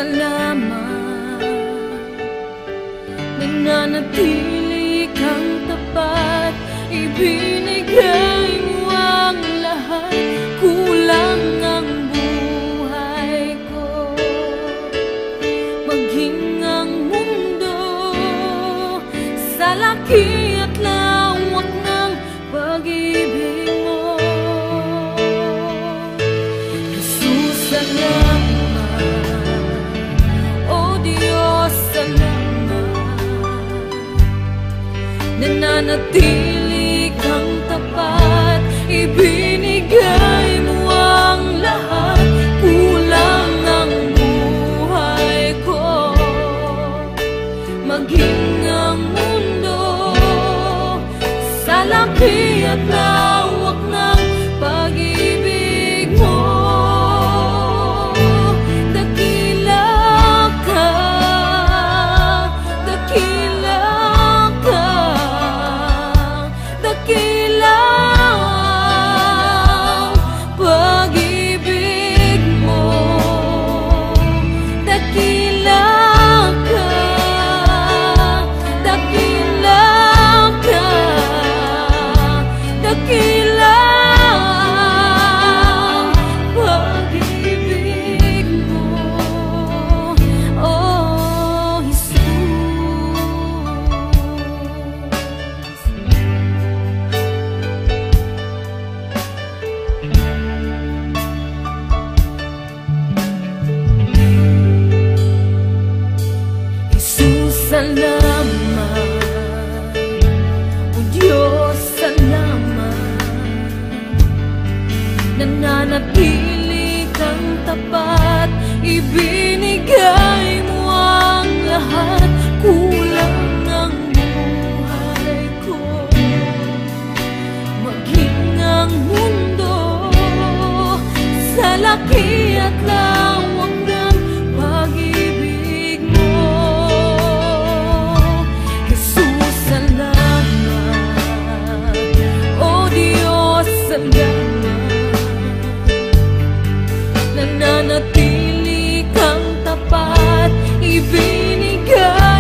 salamat. Nananatili kang tapat, ibinigay mo ang lahat. Kulang ang buhay ko, maging ang mundo sa laki at lawak ng pag-ibig mo. Jesus, salamat. O Diyos, salamat. Nananatili kang tapat, ibinigay mo ang lahat. Kulang ang buhay ko, maging ang mundo sa laki at lawak ng pag-ibig mo. Dakila ka, dakila ka, dakila ang pag-ibig mo. Dakila ka, dakila ka, dakila ang pag-ibig mo. Oh, Jesus. Jesus, salamat. O Diyos, salamat. Nananatili kang tapat, ibinigay mo ang lahat. Kulang ang buhay ko, maging ang mundo sa laki at lawak ng pag-ibig mo. Jesus, salamat. O Diyos, salamat. Nananatili kang tapat, ibinigay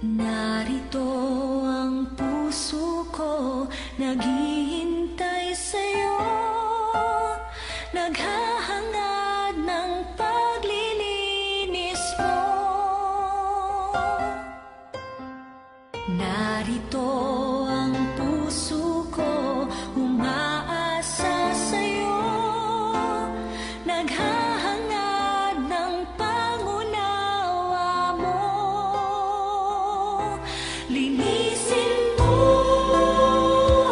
Narito ang puso ko, naghihintay sa'yo, naghahangad ng paglilinis mo. Narito ang puso ko, umaasa sa'yo, naghahangad ng pangunawa mo. Linisin mo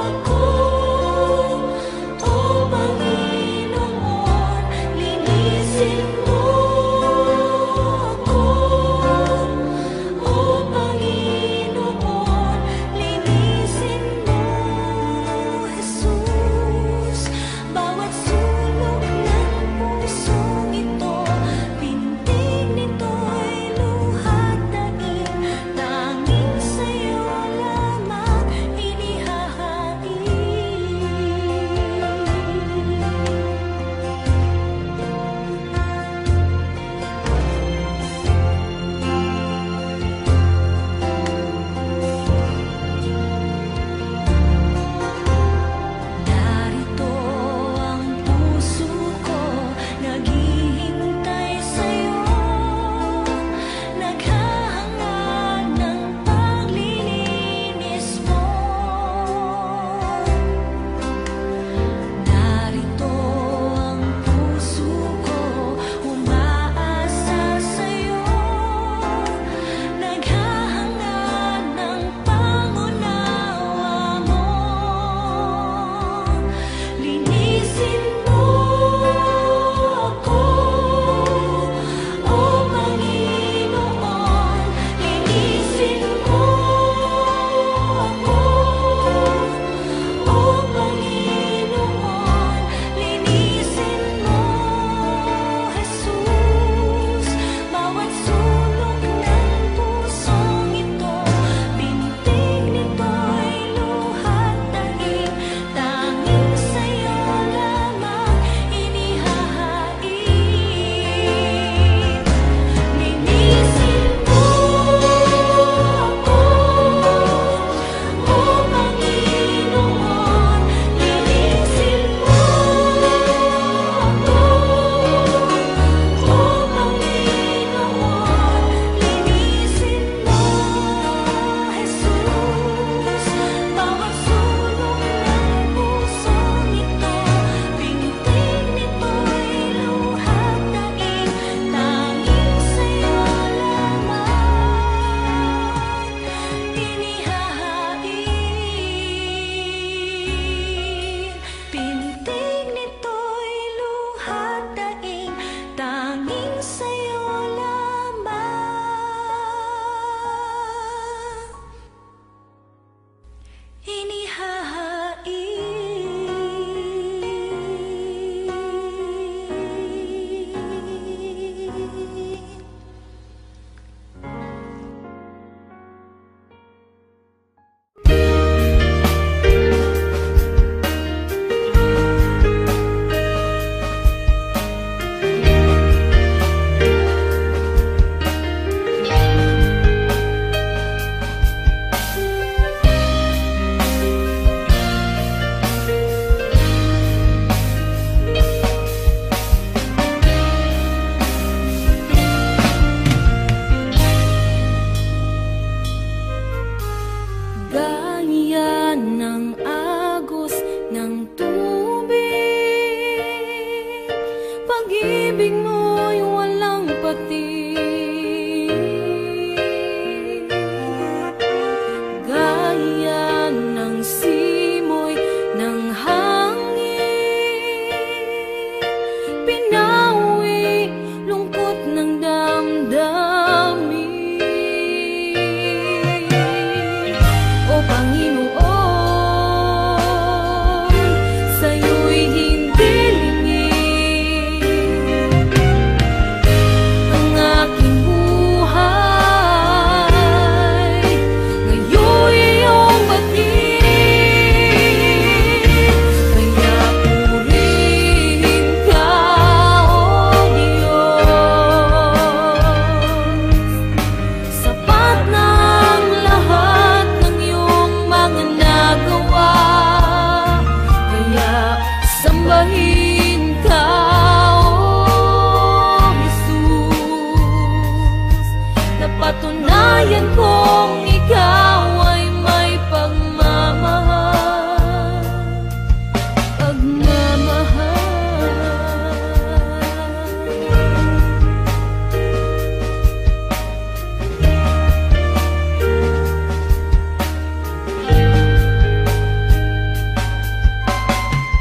ako, O Panginoon, linisin mo ako, O Panginoon, linisin mo, Jesus. Bawat sulok ng pusong ito, pintig nito'y luhat daig, tanging sa'yo napatunayan kong ikaw ay may pagmamahal.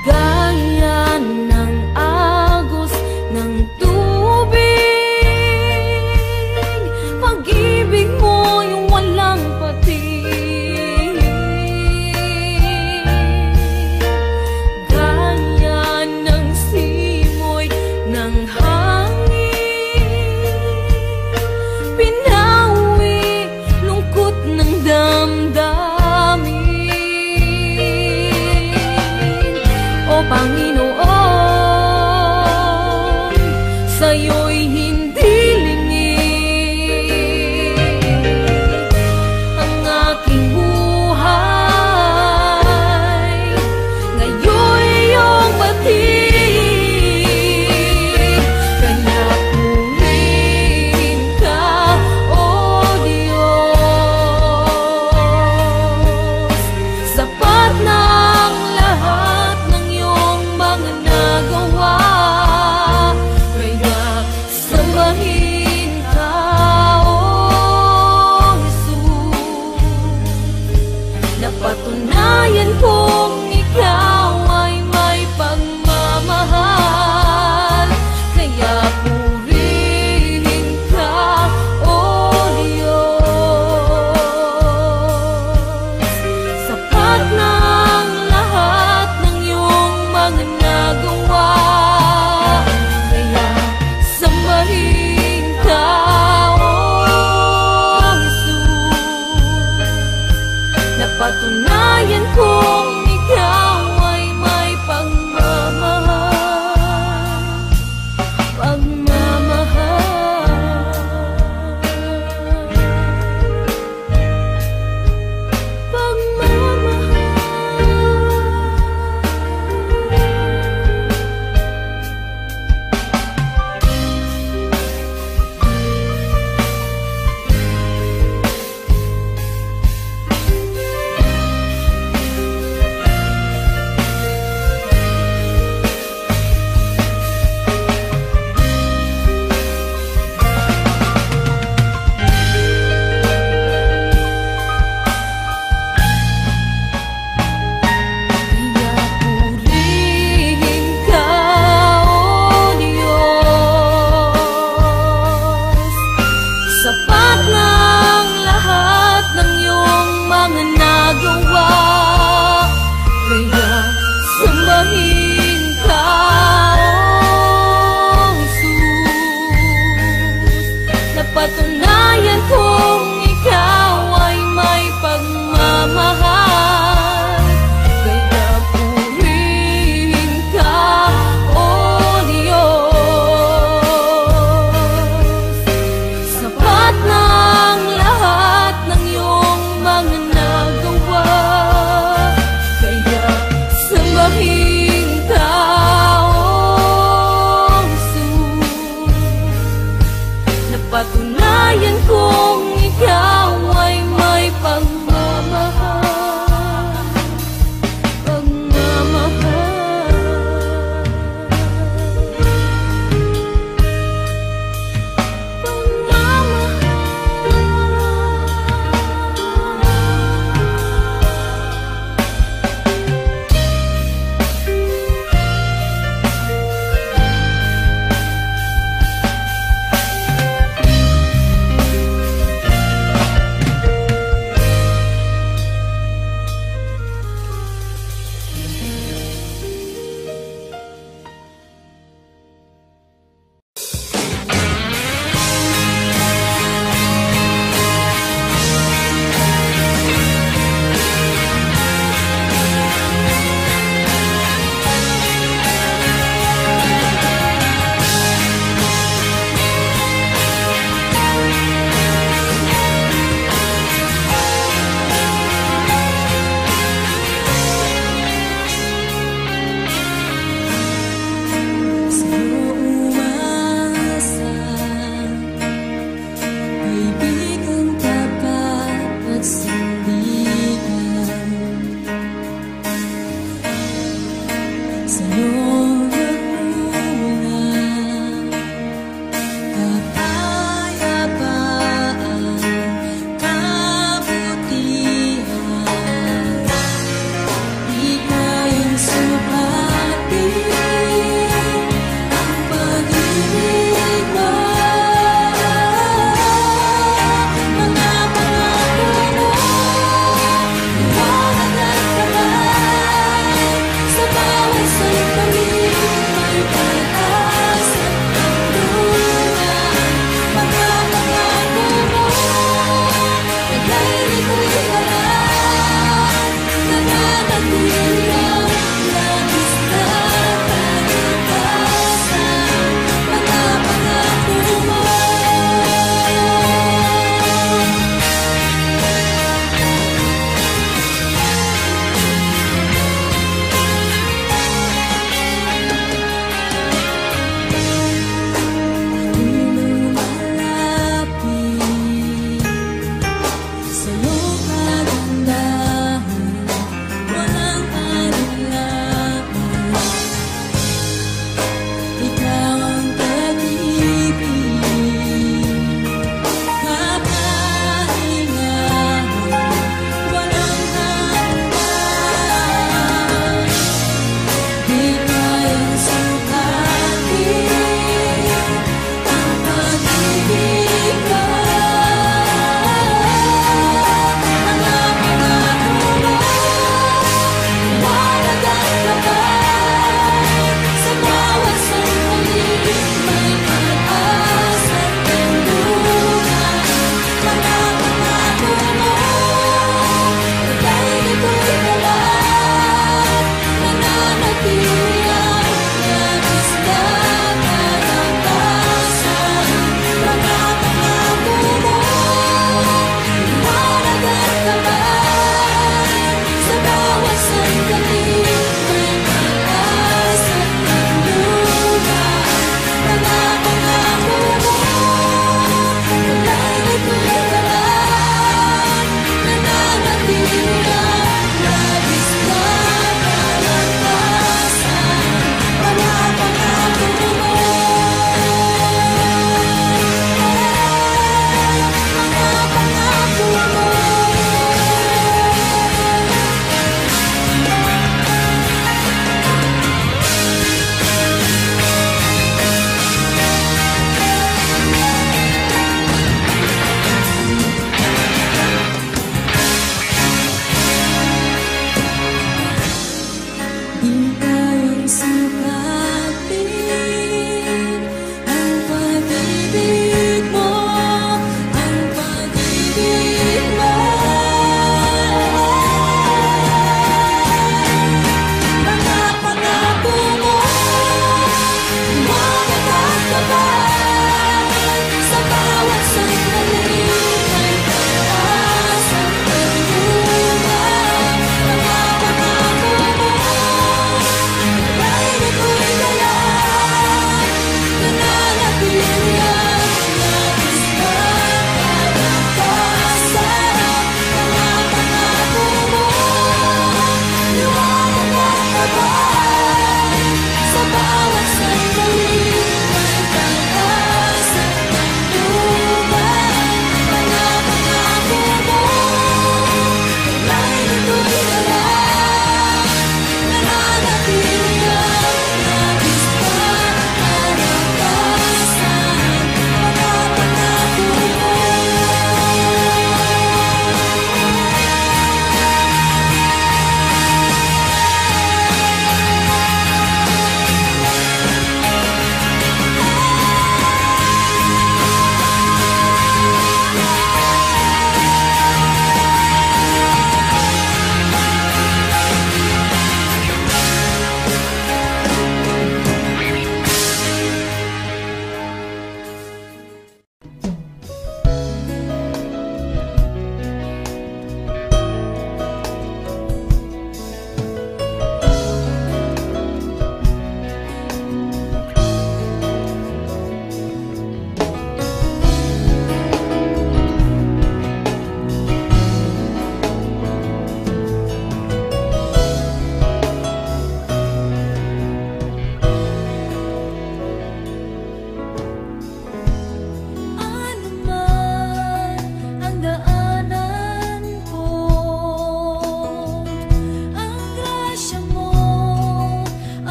Gaya ng agos ng tubig, pag-ibig mo'y walang patig. Gaya ng simoy ng hangin, pinawi lungkot ng damdamin. O Panginoon, sa'yo'y hindi lingid ang aking buhay. Ngayon'y iyong batid, kaya purihin ka, O Diyos. Sapat ng lahat ng iyong mga nagawa, kaya sambahin ka, O Jesus. Napatunayan kong ikaw ay may pagmamahal, kaya purihin ka, O Diyos. Sapat ng lahat ng iyong mga nagawa, kaya sambahin ka, O Jesus. Napatunayan kong ikaw ay may pagmamahal. Sapat ng lahat ng iyong mga nagawa, kaya sambahin ka, O Jesus. Napatunayan kong ikaw ay may pagmamahal, kaya purihin ka, O Diyos. Sapat ng lahat ng iyong mga nagawa,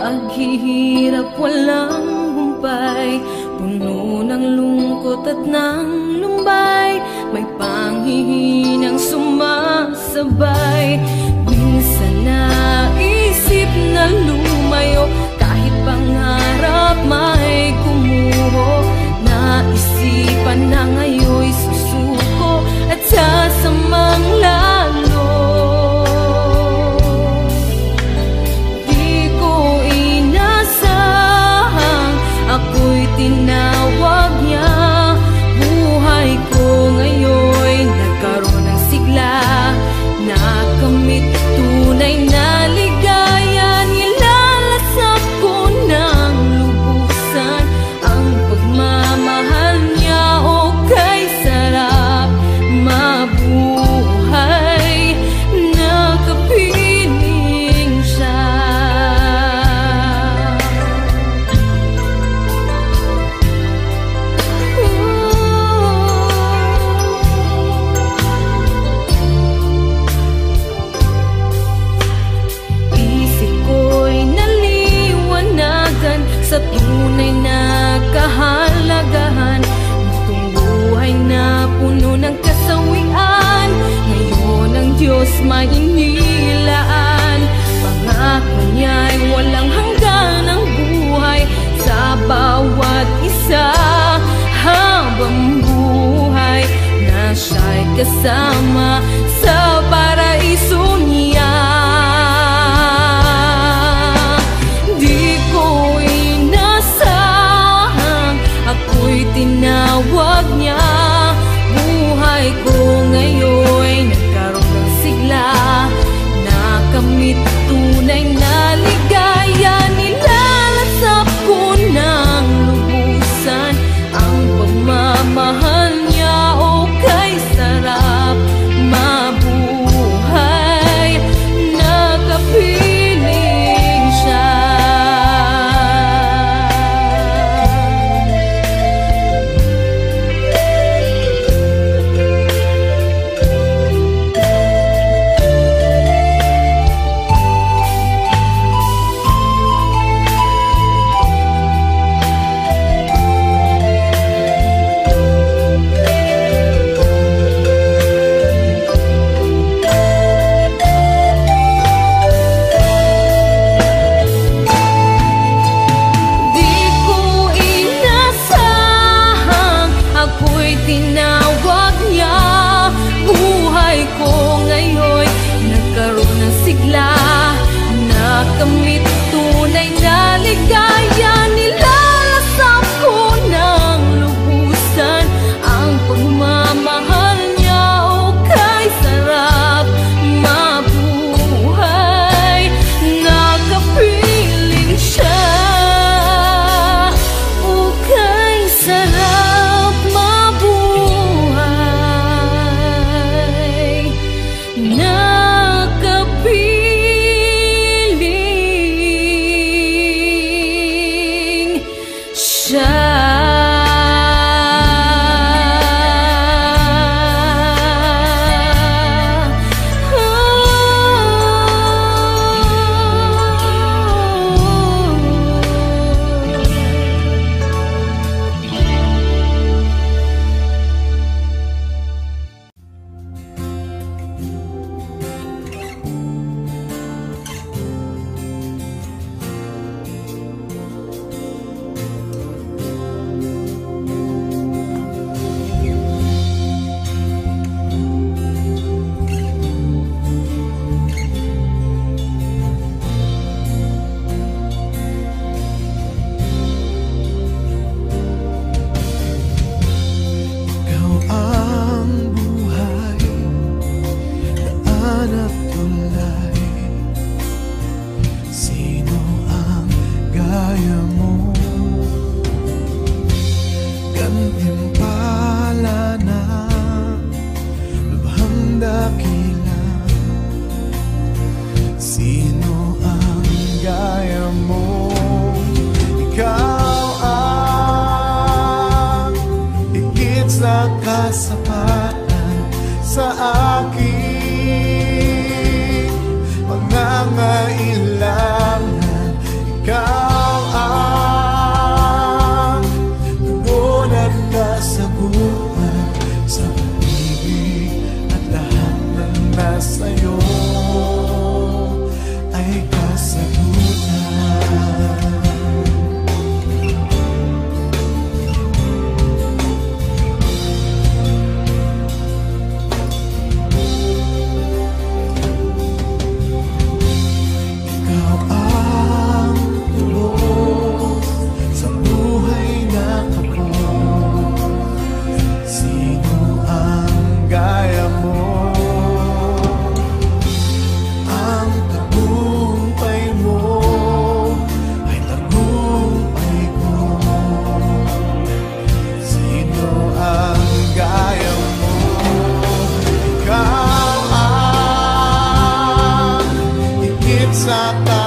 paghihirap walang humpay, puno ng lungkot at ng lumbay, may panghihinang sumasabay. Minsan naisip na lumayo, kahit pangarap may gumuho. Naisipan na ngayon'y susuko at sasamang lalo. Di ko inasahang ako'y tinawag niya. Buhay ko ngayon'y nagkaroon ng sigla, nakamit tunay na ligaya. Nilalasap ko ng lubusan ang pagmamahal niya. O kay sarap mabuhay, nakapiling siya. Isip ko'y naliwanagan sa tunay na kahalagahan. Itong buhay na puno ng kasawian, ngayon ang Diyos may inilaan. Pangako niya'y walang hanggan ang buhay sa bawat isa. Habang buhay na siya'y kasama sa paraiso niya. Di ko inasahang ako'y tinawag niya. Buhay ko ngayon'y nagkaroon ng sigla, nakamit tunay na ligaya. Nilalasap ko ng lubusan ang pagmamahal niya. O kay sarap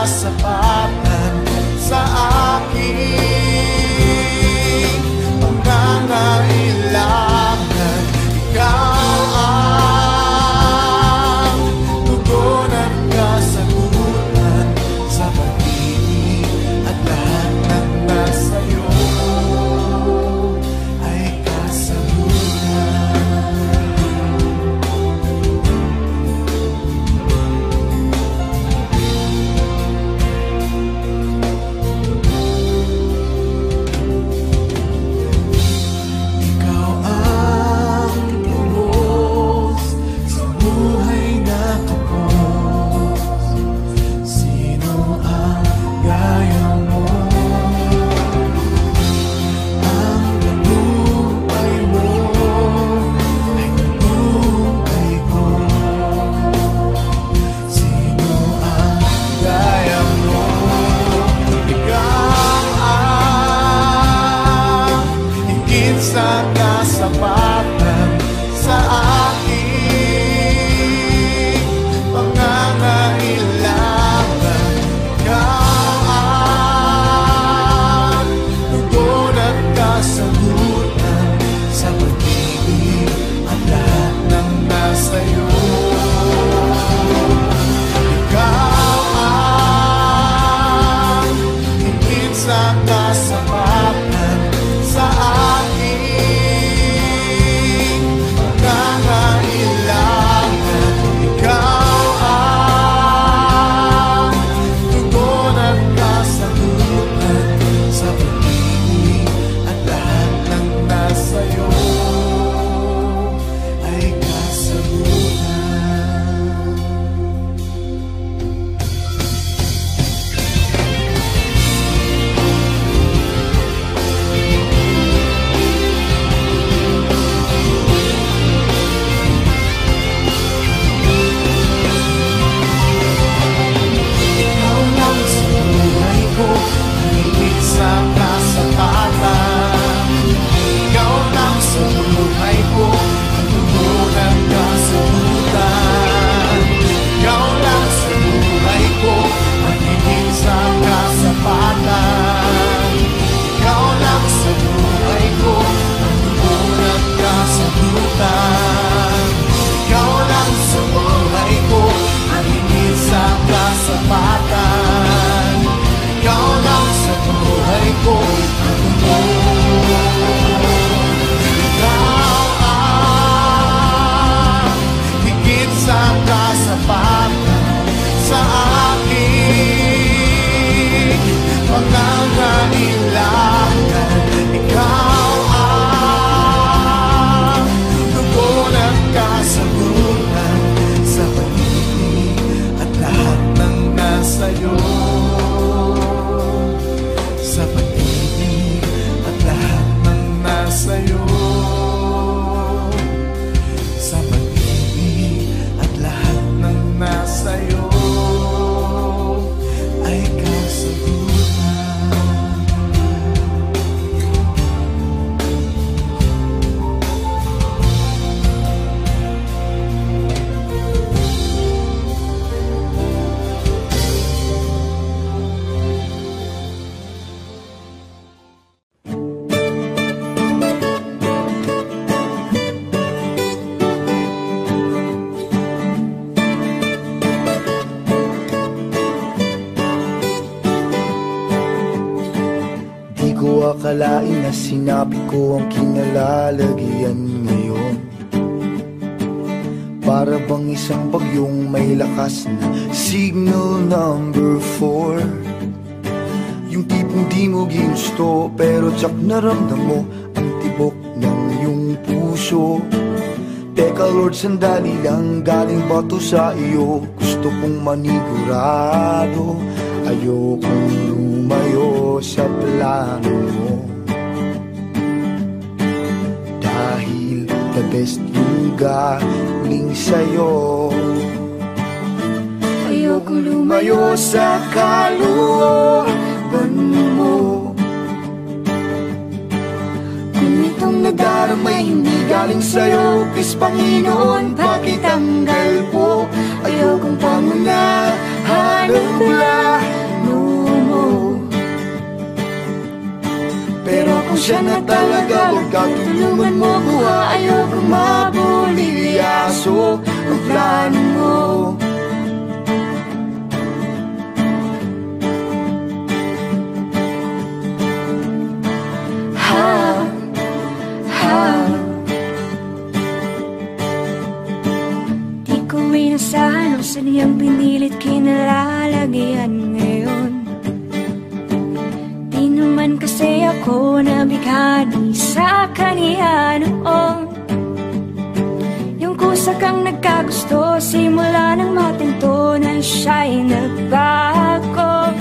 kasapatan sa aking pangangailangan. Ikaw ang tugon at kasagutan sa pag-ibig, at lahat ng nasa'yo ay kasagutan. Ikaw ang lubos sa buhay na tapos. Sino ang gaya mo? Ang tagumpay mo ay tagumpay ko. Sino ang gaya mo? Ikaw ang higit sa kasapatan sa aking pangangailangan. Ikaw ang tugon at kasagutan sa pag-ibig, at lahat ng nasa'yo. Ikaw ang higit sa kasapatan sa aking pangangailangan. Ikaw ang tugon at kasagutan sa pag-ibig, at lahat ng nasa'yo ay kasagutan. Ikaw lang sa buhay ko, higit sa kasapatan. Ikaw lang sa buhay ko, tugon at kasagutan. Ikaw lang sa buhay ko, higit sa kasapatan. Ikaw lang sa buhay ko, tugon at kasagutan. Ikaw lang sa buhay ko, higit sa kasapatan. Ikaw lang sa buhay ko, ikaw ang higit sa kasapatan sa aking pangangailangan. Ikaw ang tugon at kasagutan sa pag-ibig, at lahat ng nasa'yo. Sa pag-ibig, at lahat ng nasa'yo. Sa pag-ibig, at lahat ng nasa'yo ay kasagutan. Di ko akalain na sinabi ko ang kinalalagyan ngayon. Para bang isang bagyong may lakas na signal number 4. Yung tipong di mo ginusto, pero tsak naramdam mo ang tibok ng iyong puso. Teka Lord, sandali lang, galing ba to sa iyo? Gusto kong manigurado, ayokong lumayo sa plano mo. Dahil the best yung galing sa'yo. Ayokong lumayo sa kalooban mo. Kung itong nadaramay hindi galing sa'yo, please Panginoon, pakitanggal po. Ayokong pangunahan ng siya na talaga, huwag ka tulungan mo buha. Ayokong mabulilyaso ang plano mo. Di ko inasahan ang saniyang pinilit kinalalagyan ngayon. Di naman kasi ako nabighani sa kaniya noon. Yung kusa kang nagkagusto, simula nang matinto na siya'y nagbago.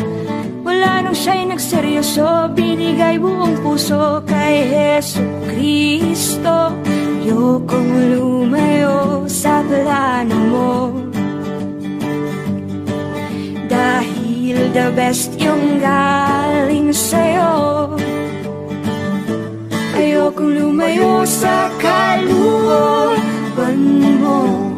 Wala nang siya'y nagseryoso, binigay buong puso kay Jesucristo. Ayokong lumayo sa plano mo, dahil the best yung galing sa'yo. Ayokong lumayo sa kalooban mo.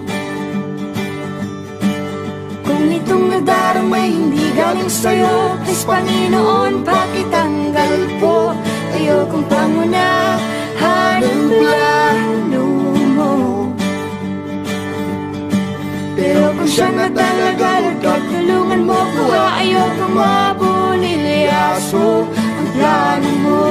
Kung itong nadaramay hindi galing sa'yo, please Panginoon, pakitanggal po. Ayokong pangunahan ang plano mo. Pero kung siya na talaga, huwag ka tulungan mo buha. Ayokong mabulilyaso ang plano mo.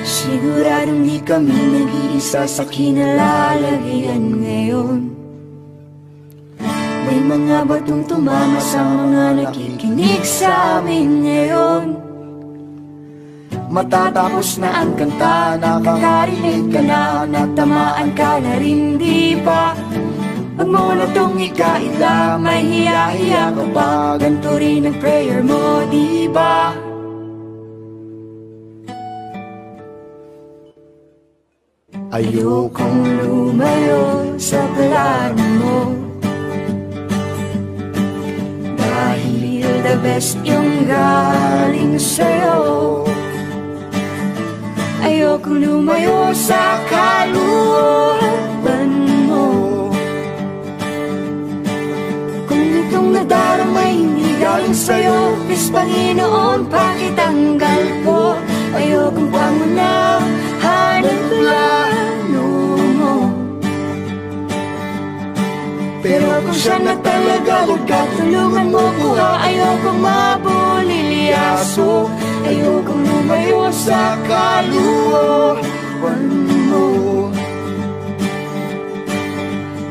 Siguradong di kami nag-iisa sa kinalalagyan ngayon. May mga batong tumama sa mga nakikinig sa amin ngayon. Matatapos na ang kanta, nakakarinig ka na, natamaan ka na rin, di ba? Huwag mo na tong ikaila, may hiya-hiya ka pa, ganito rin ang prayer mo, di ba? Ayokong lumayo sa plano mo, dahil the best yung galing sa'yo. Ayokong lumayo sa kalooban mo. Kung itong nadaramay hindi galing sa'yo, please Panginoon, pakitanggal po. Ayokong pangunahan ang plano mo. Pero kung siya na talaga, huwag ka tulungan mo buha. Ayokong mabulilyaso, ayokong lumayo sa kalooban mo.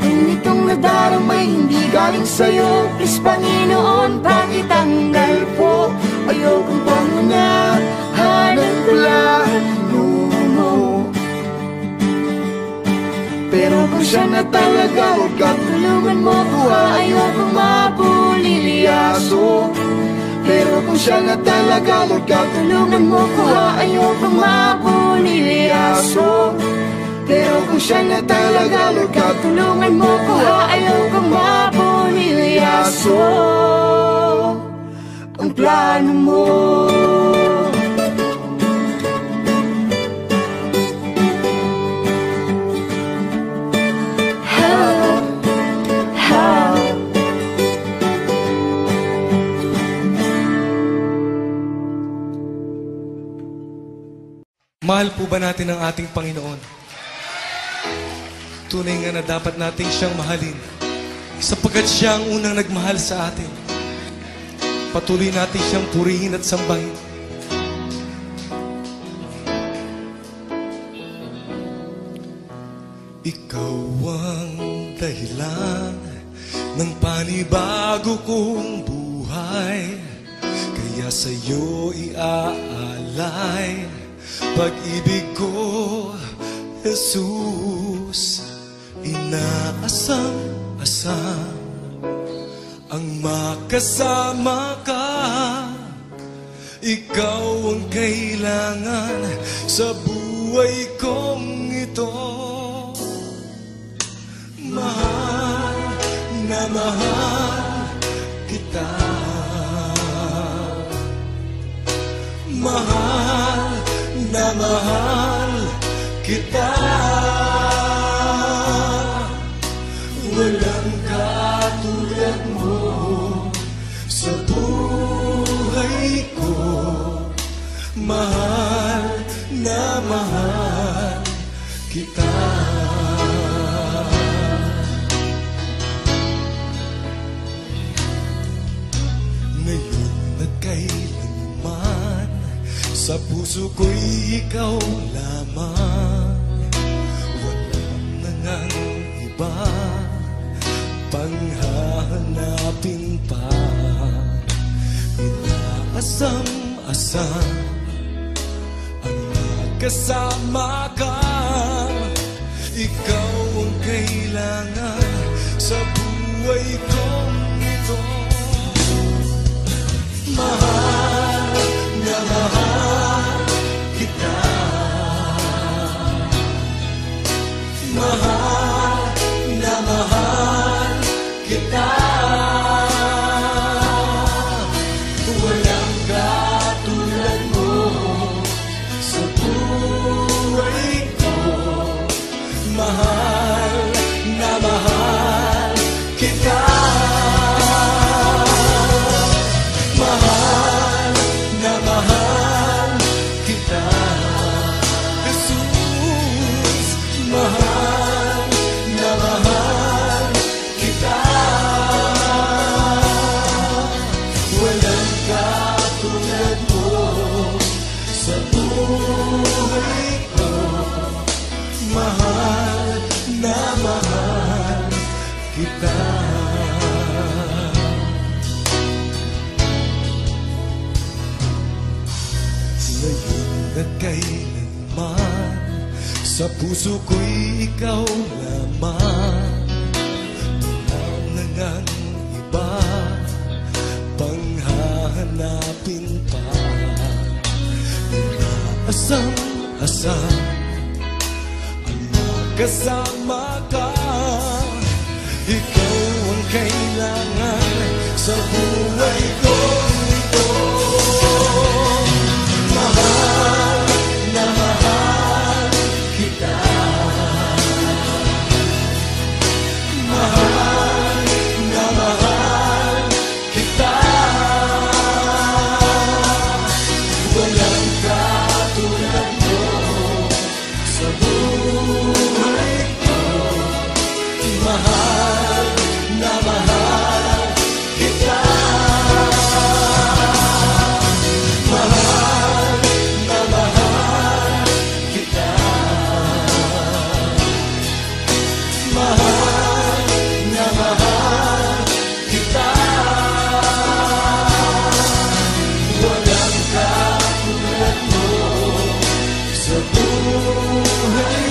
Kung itong nadaramay hindi galing sa'yo, please Panginoon, pakitanggal po. Ayokong pangunahan ang plano mo. Pero kung siya na talaga, huwag ka tulungan mo buha. Ayokong mabulilyaso. Pero kung siya na talaga, huwag ka tulungan mo buha. Ayokong mabulilyaso. Pero kung siya na talaga, huwag ka tulungan mo buha. Ayokong mabulilyaso ang plano mo. Mahal po ba natin ang ating Panginoon? Tunay nga na dapat nating siyang mahalin, sapagkat siya ang unang nagmahal sa atin. Patuloy natin siyang purihin at sambahin. Ikaw ang dahilan ng panibago kong buhay, kaya sa'yo iaalay pag-ibig ko, Jesus. Inaasam-asam ang makasama ka. Ikaw ang kailangan sa buhay kong ito. Mahal na mahal kita. Mahal na mahal kita. Walang katulad mo sa buhay ko. Mahal na mahal kita. Ngayon at kailanman, sa puso ko'y ikaw lamang. Walang nangang iba panghahanapin pa. Inaasam-asam ang magkasama ka. Ikaw ang kailangan sa buhay kong ito. Mahal na mahal kita. Mahal na mahal kita. Walang katulad mo sa buhay ko. Mahal na mahal kita. Mahal na mahal kita. Jesus, mahal na mahal kita. Walang katulad mo sa buhay ko. Mahal na mahal kita. Ngayon at kailanman, sa puso ko'y ikaw lamang. Walang nangang iba panghahanapin pa. Inaasam-asam ang magkasama ka. Ikaw ang kailangan sa buhay ko ito. Mahal na mahal kita. Mahal na mahal kita. Walang katulad mo sa buhay ko. Mahal na mahal kita. Mahal na mahal kita. Mahal na mahal kita. Walang katulad mo sa buhay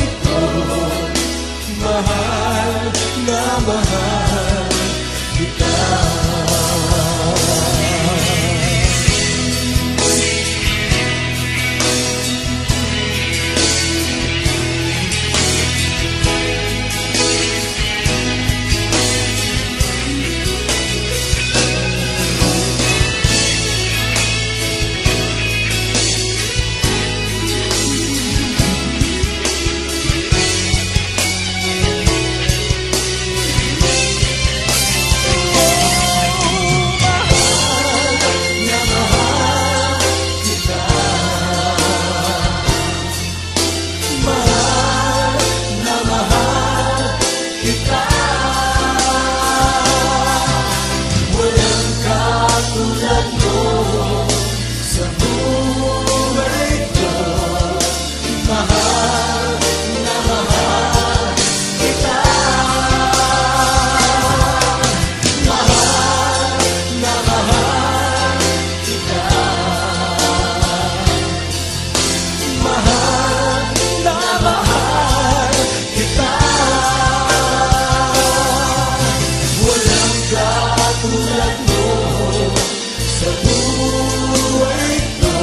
ko.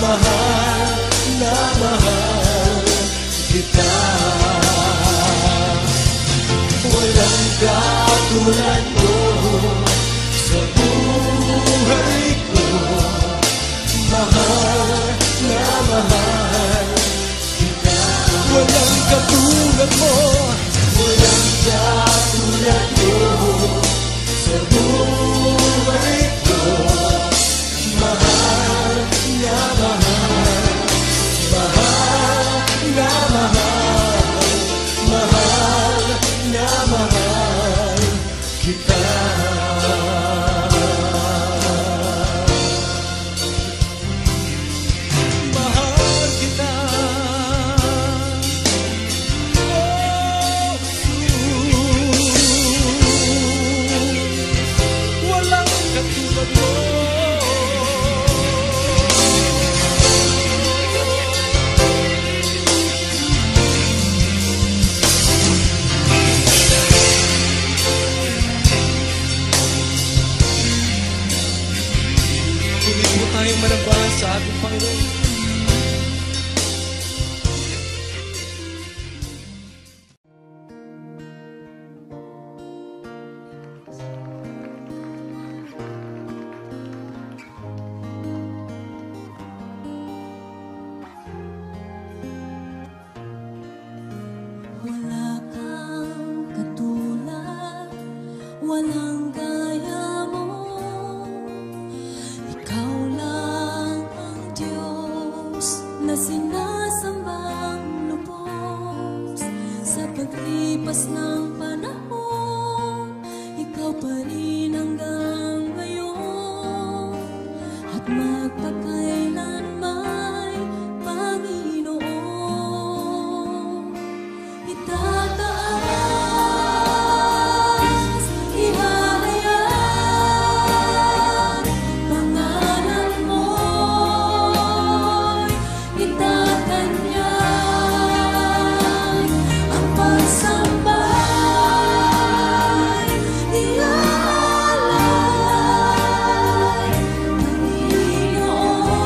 Mahal na mahal kita. Katulad mo sa buhay ko. Mahal na mahal kita. mo. Walang katulad mo sa buhay ko. Mahal na mahal, mahal na mahal, mahal na mahal kita. Tuloy po tayong manambahan sa ating Panginoon. Wala kang katulad, walang gaya mo. Ikaw lang ang Diyos na sinasambang lubos. Sa paglipas ng panahon, ikaw pa rin hanggang ngayon. At magpakailanman, Panginoon, itataas, ihahayag, pangalan mo'y itatanyag, ang pagsamba'y iaalay, Panginoon.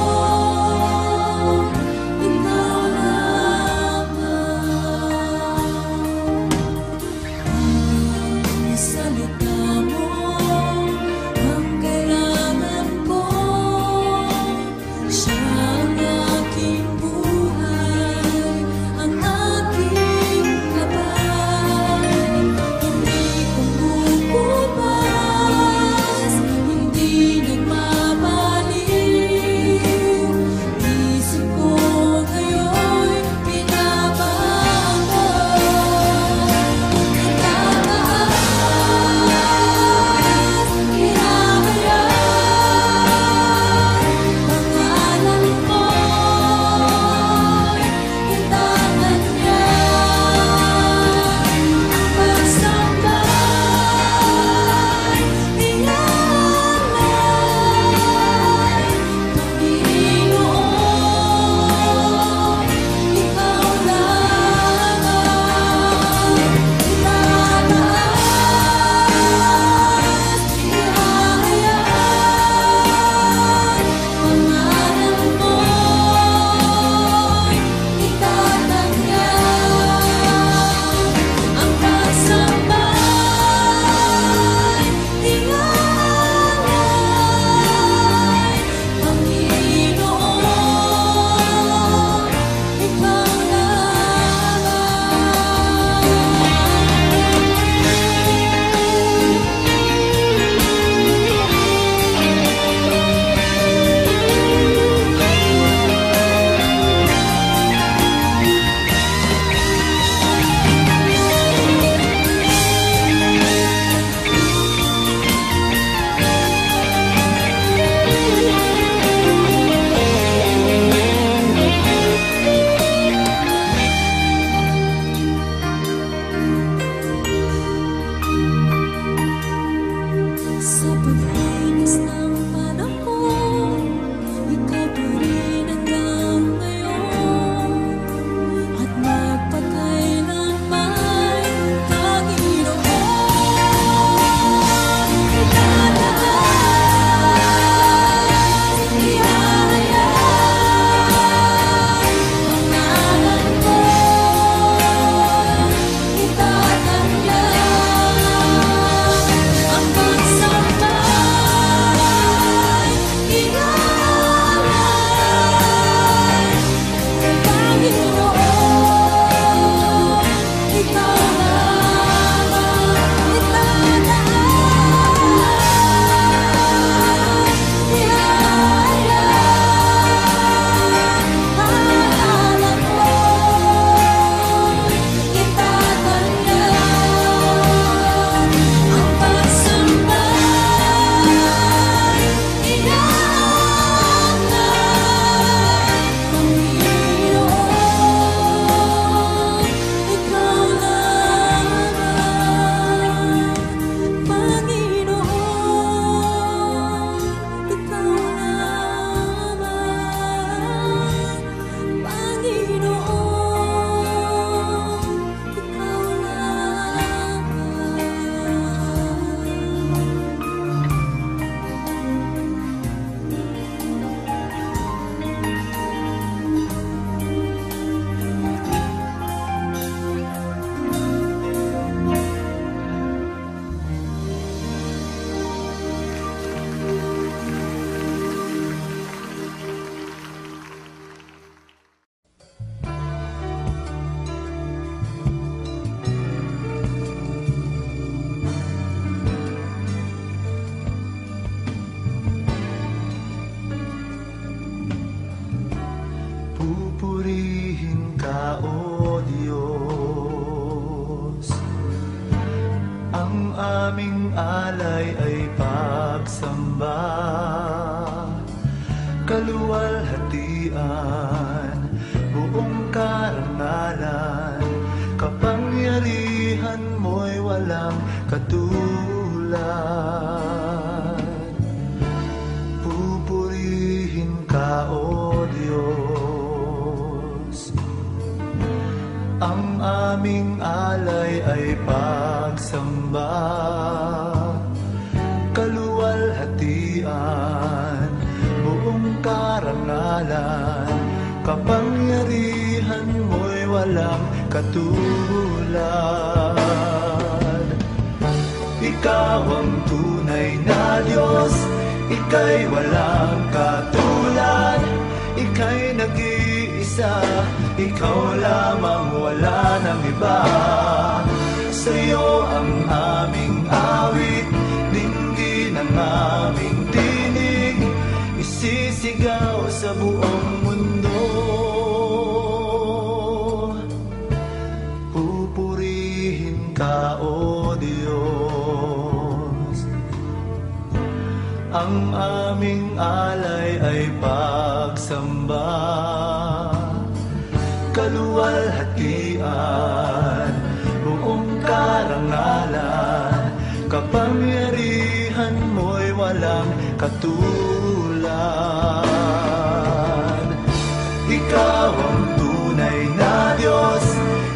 aming alay ay pagsamba, kaluwalhatian, buong karangalan, kapangyarihan mo'y walang katulad. Pupurihin ka, O Diyos. Ang aming alay ay pagsamba, kaluwalhatian, buong karangalan, kapangyarihan mo'y walang katulad. Ikaw ang tunay na Diyos, ika'y walang katulad, ika'y nag-iisa, ikaw lamang, wala nang iba. Sa'yo ang aming awit, dinggin ang aming tinig, isisigaw sa buong mundo. Pupurihin ka, O Diyos. Ang aming alay ay pagsamba, kaluwalhatian, buong karangalan, kapangyarihan mo'y walang katulad. Ikaw ang tunay na Diyos,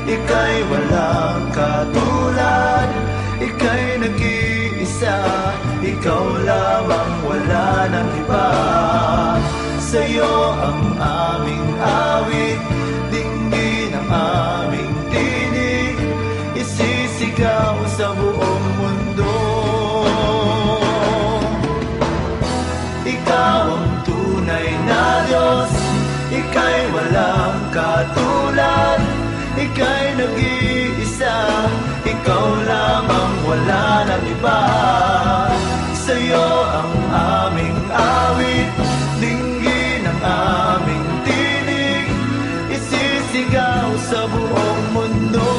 ika'y walang katulad, ika'y nag-iisa, ikaw lamang, wala nang iba. Sa'yo ang aming awit, dinggin ang aming tinig, isisigaw sa buong mundo. Ikaw ang tunay na Diyos, ika'y walang katulad, ika'y nag-iisa, ikaw lamang, wala nang iba. Sa'yo ang aming awit, dinggin ang aming tinig, isisigaw sa buong mundo.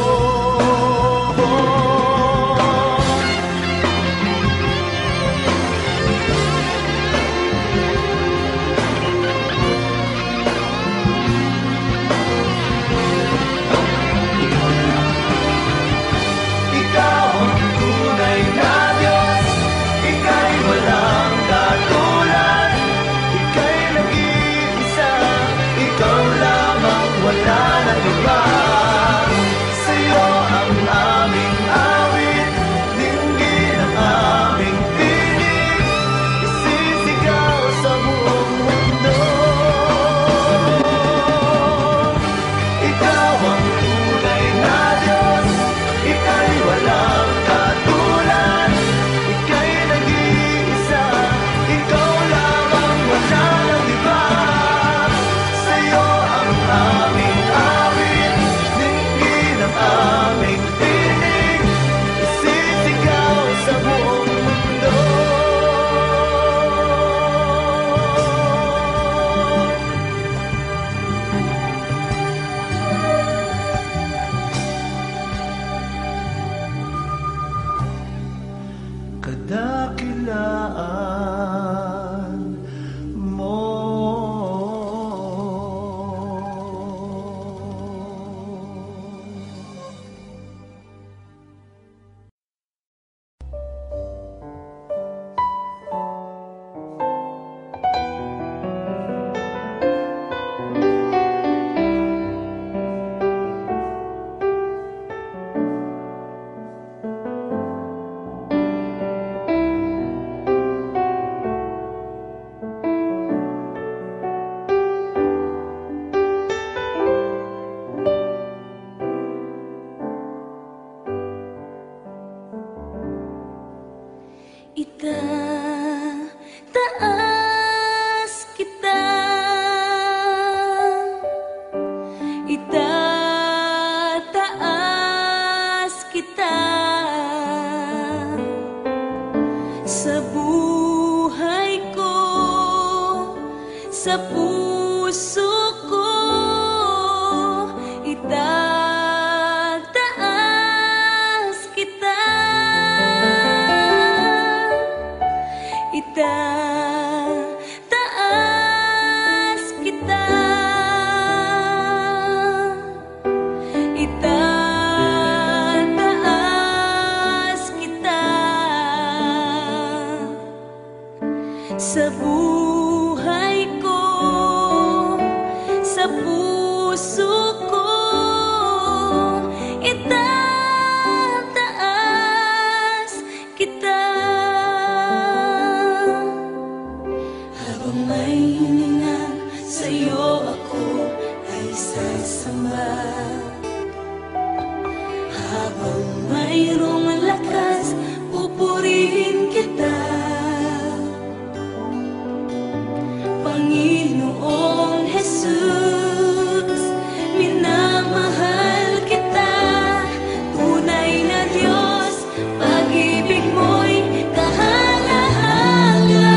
Ikaw ang tunay na Diyos, ika'y walang katulad, isasamba. Habang mayroong lakas, pupurihin kita, Panginoong Jesus. Minamahal kita, tunay na Diyos, pag-ibig mo'y kahanga-hanga.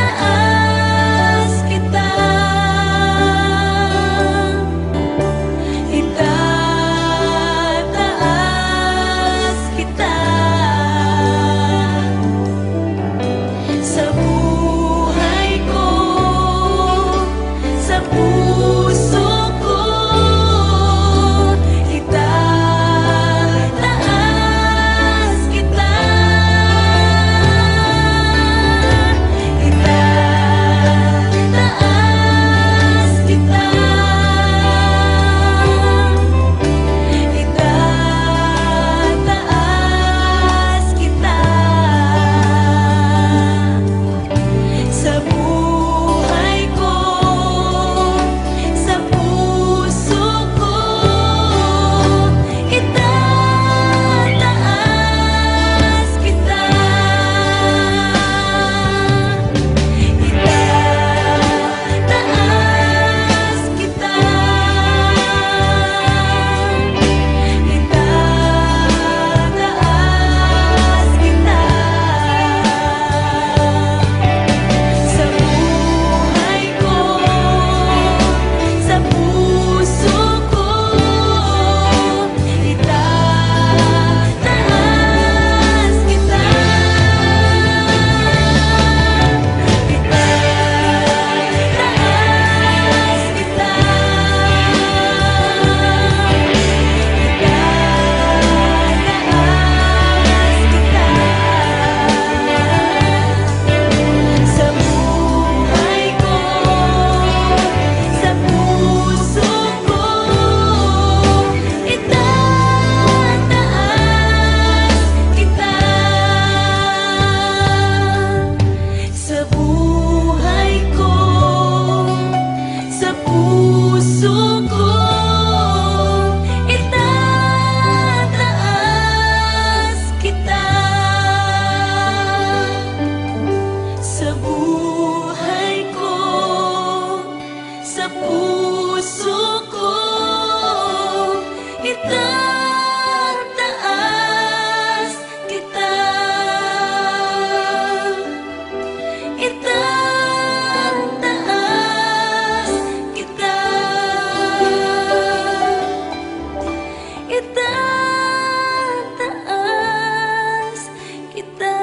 Itataas kita, itataas kita. Sa buhay ko, sa puso ko, itataas kita, itataas kita, itataas kita. Sa buhay ko, sa puso ko, itataas kita, itataas kita, itataas kita. Sa buhay ko, sa puso ko, itataas kita, itataas kita, sa buhay ko, sa puso ko, itataas kita. Sa buhay ko, sa puso ko, itataas kita. Sa buhay ko, sa puso ko, itataas kita, itataas kita, itataas kita.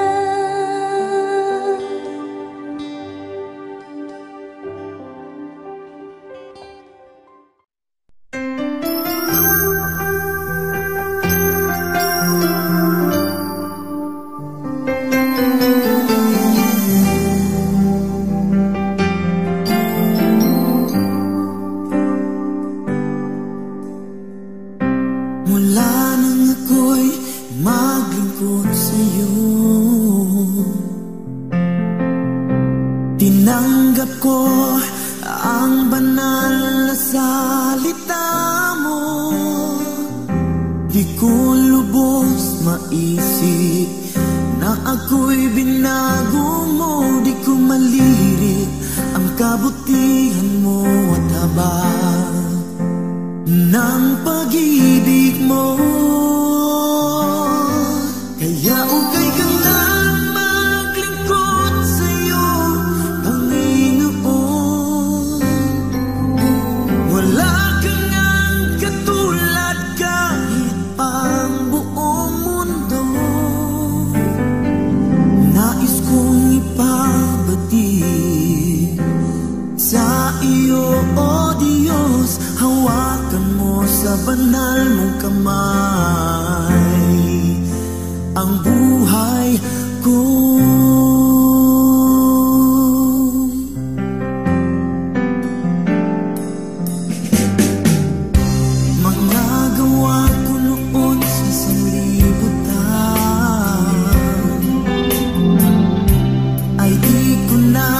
Mula nang ako'y maglingkod sa'yo, tinanggap ko ang banal na salita mo. Di ko lubos maisip na ako'y binago mo. Di ko malirik ang kabutihan mo at habag ng pag-ibig mo. Kaya ukay kang nang maglingkod sa'yo, Panginoon. Wala kang ang katulad kahit pang buong mundo. Nais kong ipabatid sa iyo, O Diyos, hawakan mo sa banal mong kamay ang buhay ko. Mga gawa ko noon sa sanglibutan ay di ko na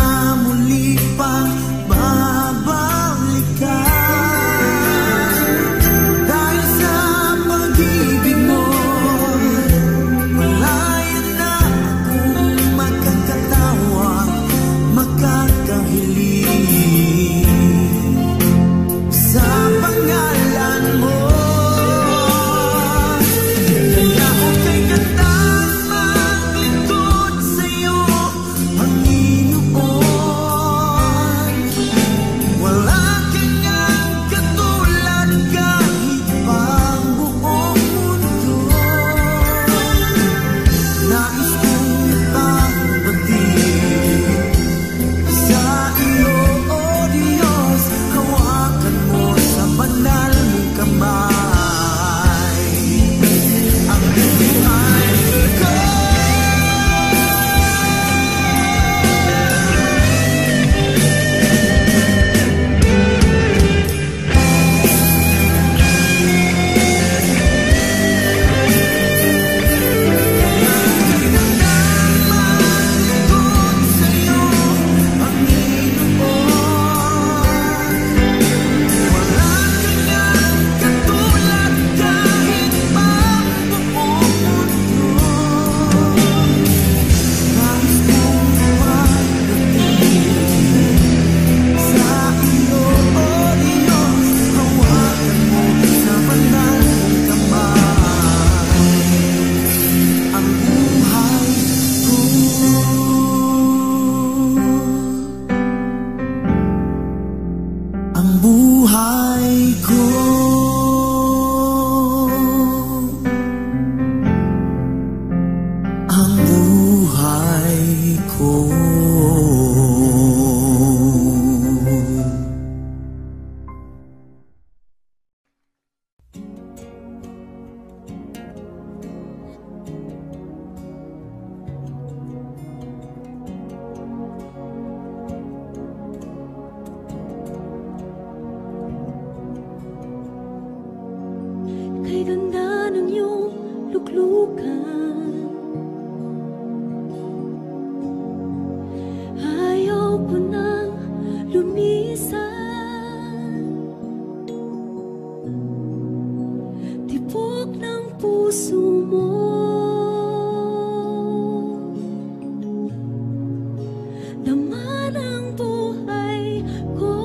laman ang buhay ko.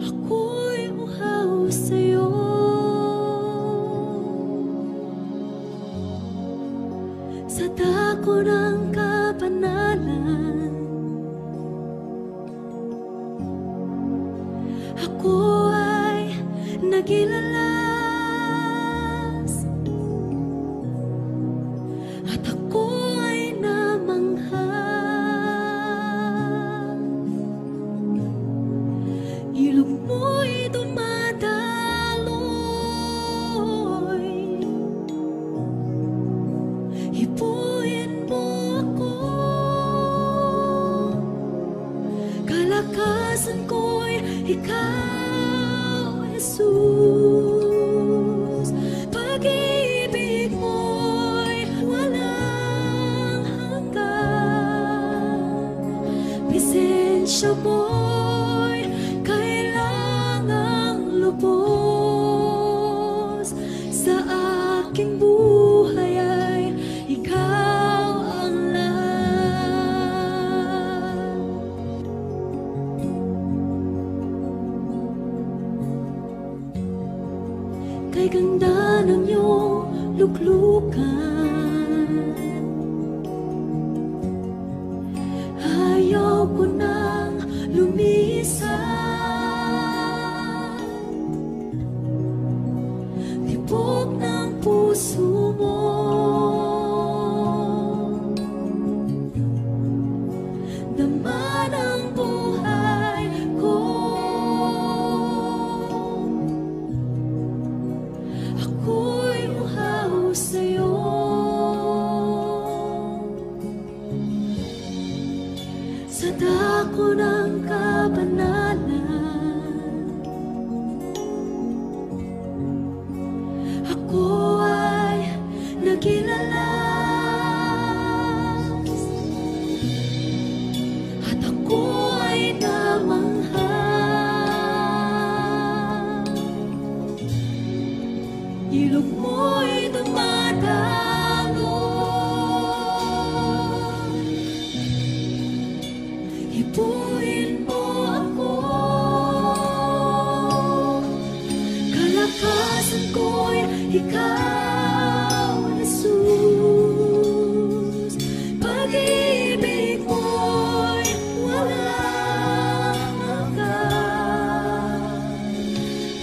Ako'y uhaw sa'yo. Sa dako ng kabanalan, ako ay nagilalas, at ako ay namangha. Ilog mo'y dumadaloy, hipuin mo ako. Kalakasan ko'y ikaw, Jesus. Pag-ibig mo'y walang hanggan. Bisensya mo'y kailangang lubos. Sa aking buhay ay ikaw ang lahat. Kay ganda ng iyong luklukan, ayaw ko nang lumisan. Tibok ng puso mo, daman ang buhay ko. Ako'y uhaw sa'yo. Sa dako ng kabanalan, ako ay nagilalas, at ako ay namangha. Ilog mo'y dumadaloy, hipuin mo ako. Kalakasan ko'y ikaw, Jesus. Pag-ibig mo'y walang hanggan.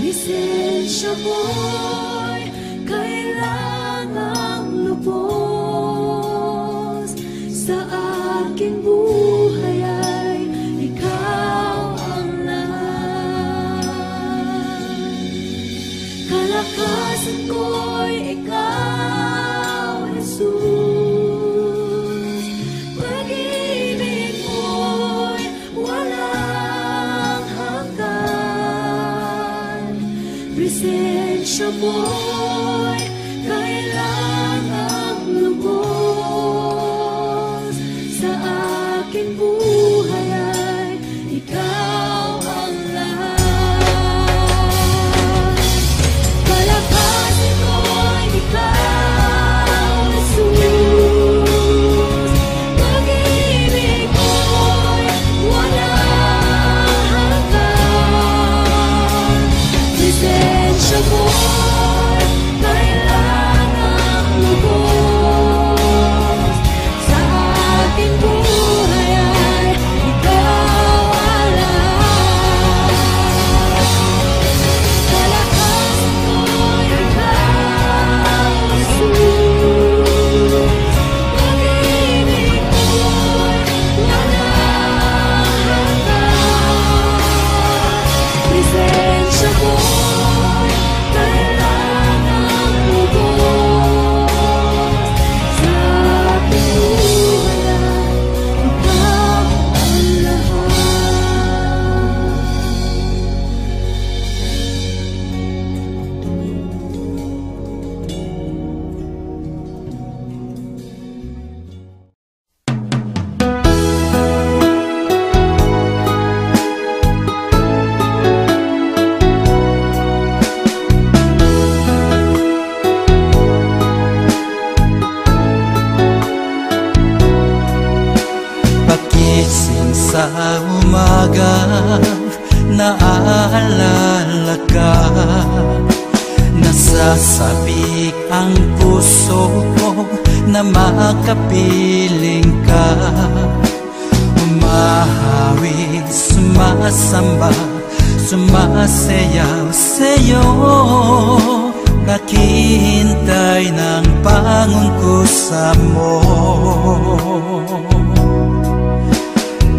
Lisensya mo'y kailangang lubos. Sa aking buhay ay ikaw ang lahat. Kalakasan ko'y ikaw, Jesus. Pag-ibig mo'y walang hanggan. Presensya sa umaga naaalala ka. Nasasabik ang puso ko na makapiling ka. Umahawig, sumasamba, sumasayaw sa'yo. Naghihintay ng pangungkusa mo.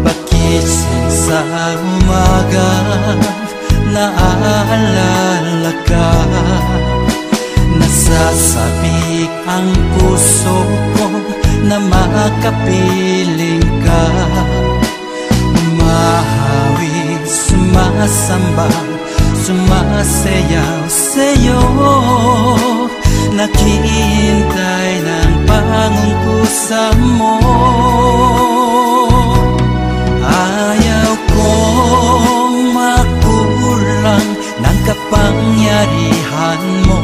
Pagising sa umaga naaalala ka. Nasasabik ang puso ko na makapiling ka. Umahawig, sumasamba, sumasayaw sa'yo. Naghihintay ng pangungkusa mo. Ayaw kong makulang ng kapangyarihan mo.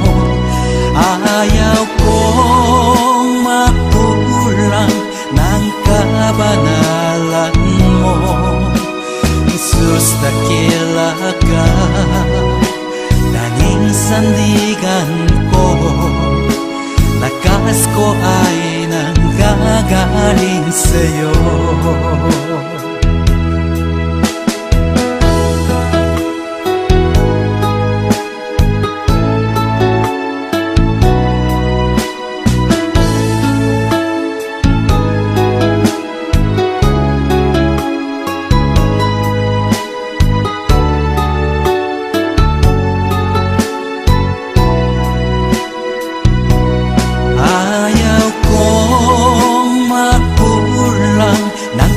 Ayaw kong makulang ng kabanalan mo. Jesus, dakila ka, tanging sandigan ko. Lakas ko ay nanggagaling sa'yo.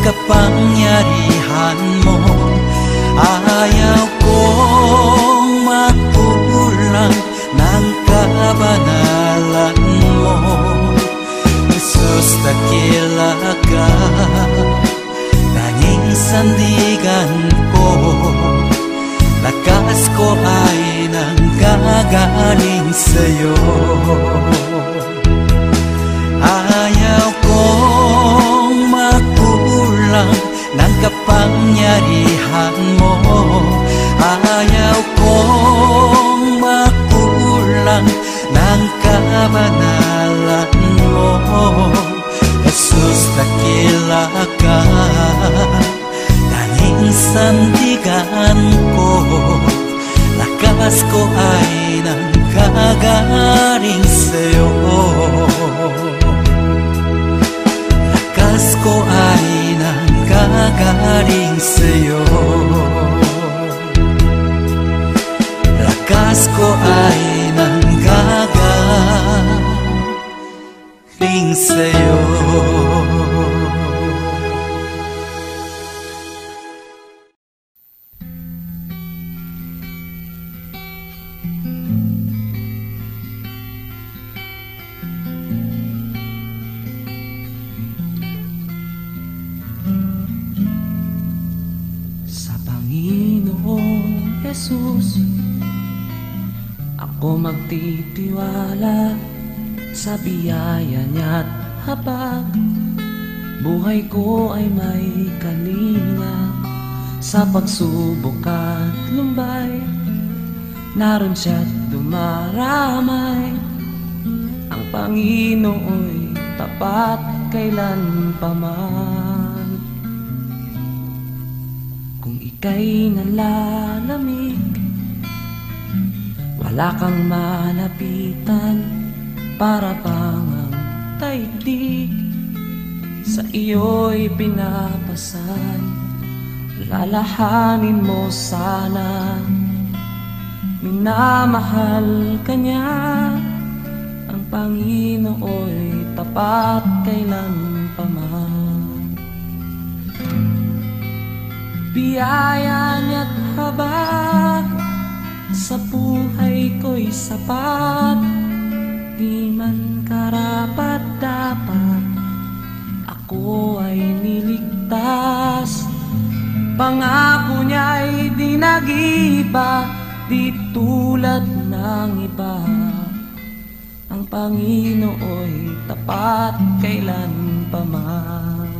Kapangyarihan mo. Ayaw kong makulang ng kabanalan mo. Jesus, dakila ka, tanging sandigan ko. Lakas ko ay nanggagaling sa'yo. Ayaw kong makulang ng kapangyarihan mo. Ayaw kong makulang ng kabanalan mo. Jesus, dakila ka, tanging sandigan ko. Lakas ko ay nanggagaling sa'yo. Lakas ko ay nanggagaling sa'yo. Lakas ko ay nanggagaling sa'yo. Jesus, ako magtitiwala sa biyaya niya't habag. Buhay ko ay may kalinga sa pagsubok at lumbay. Naroon siya't dumaramay. Ang Panginoo'y tapat kailan pa man. Kung ika'y nalalamig, wala kang malapitan, para bang ang daigdig sa iyo'y pinapasan. Lalahanin mo sana, minamahal ka niya. Ang Panginoo'y tapat kailan pa man. Biyaya niya't habag sa buhay ko'y sapat. Di man karapat-dapat, ako ay niligtas. Pangako niya'y di nag-iba, di tulad ng iba. Ang Panginoo'y tapat kailan pa man.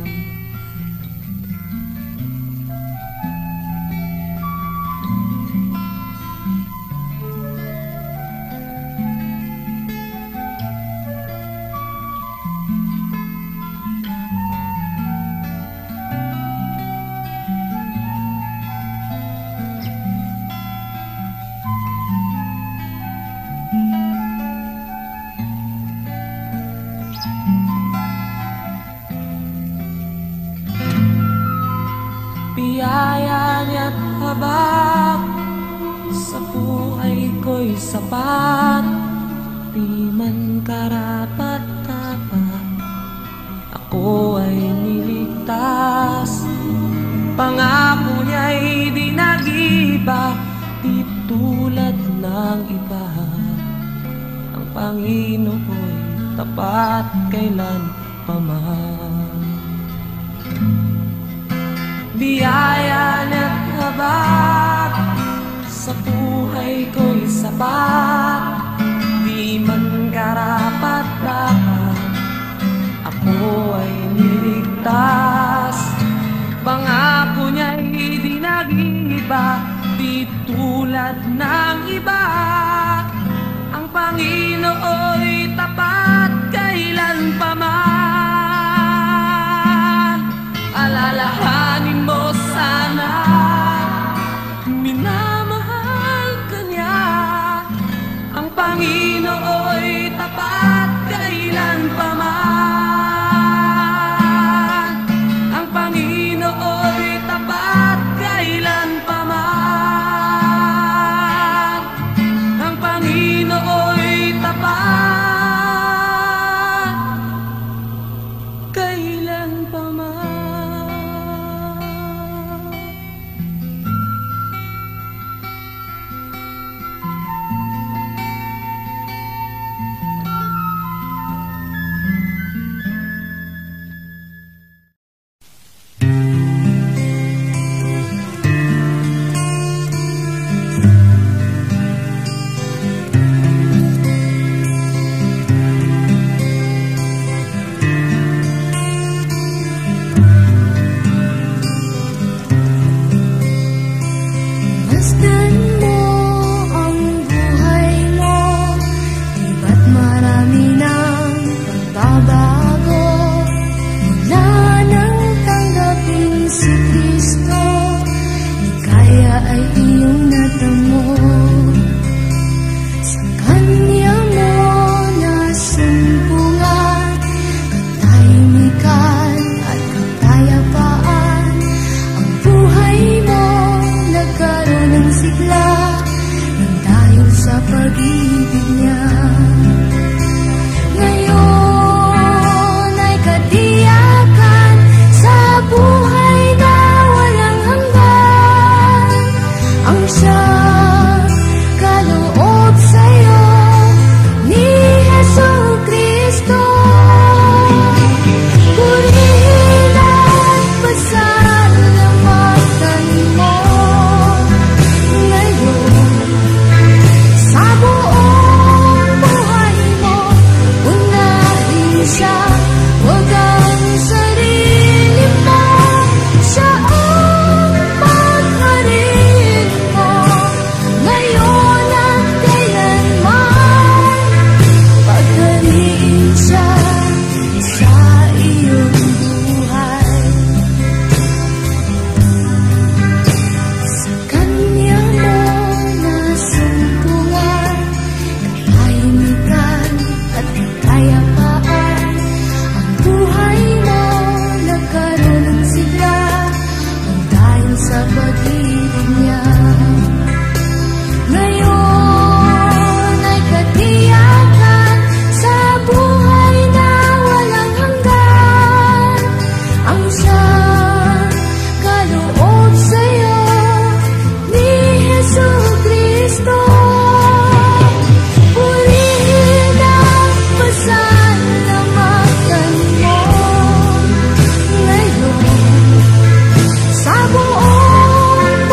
habak sa buhay ko'y sapat, di man karapat-dapat, ako ay niligtas. Pangako niya'y di nag-iba, di tulad ng iba. Ang Panginoon'y tapat kailan paman. Biyaya at habag sa buhay ko'y sapat, di man karapat-dapat, ako ay niligtas. Pangako niya'y di nag-iba, di tulad ng iba. Ang Panginoon'y tapat kailan paman. Alalahanin mo sana, minamahal ka niya. Ang Panginoon'y tapat kailan paman. Ang Panginoon'y tapat kailan paman. Ang Panginoon'y tapat kailan paman. Masdan mo ang buhay mo, di ba't marami ng pagbabago? Mula nang tanggapin si Kristo, di kaya ay iyong natamo. Sa Kanya mo nasumpungan, katahimikan at kapayapaan. Ang buhay mo nagkaroon ng sigla nang dahil sa pag-ibig niya. Ngayon ay katiyakan sa buhay na walang hanggan. Ang siyang kaloob sa'yo ni Jesucristo. Purihin at pasalamatan mo ngayon sa buong buhay mo. Unahin siya, huwag ang sarili mo. Siya ang pagharin mo ngayon at kailanman. Pagharin siya sa iyong buhay. Sa Kanya mo nasumpungan, katahimikan at kapayapaan. Ang buhay mo nagkaroon ng sigla nang dahil sa pag-ibig niya. Ngayon ay katiyakan sa buhay na walang hanggan. Ang siyang kaloob sa'yo ni Jesucristo. Purihin at pasalamatan mo ngayon sa buong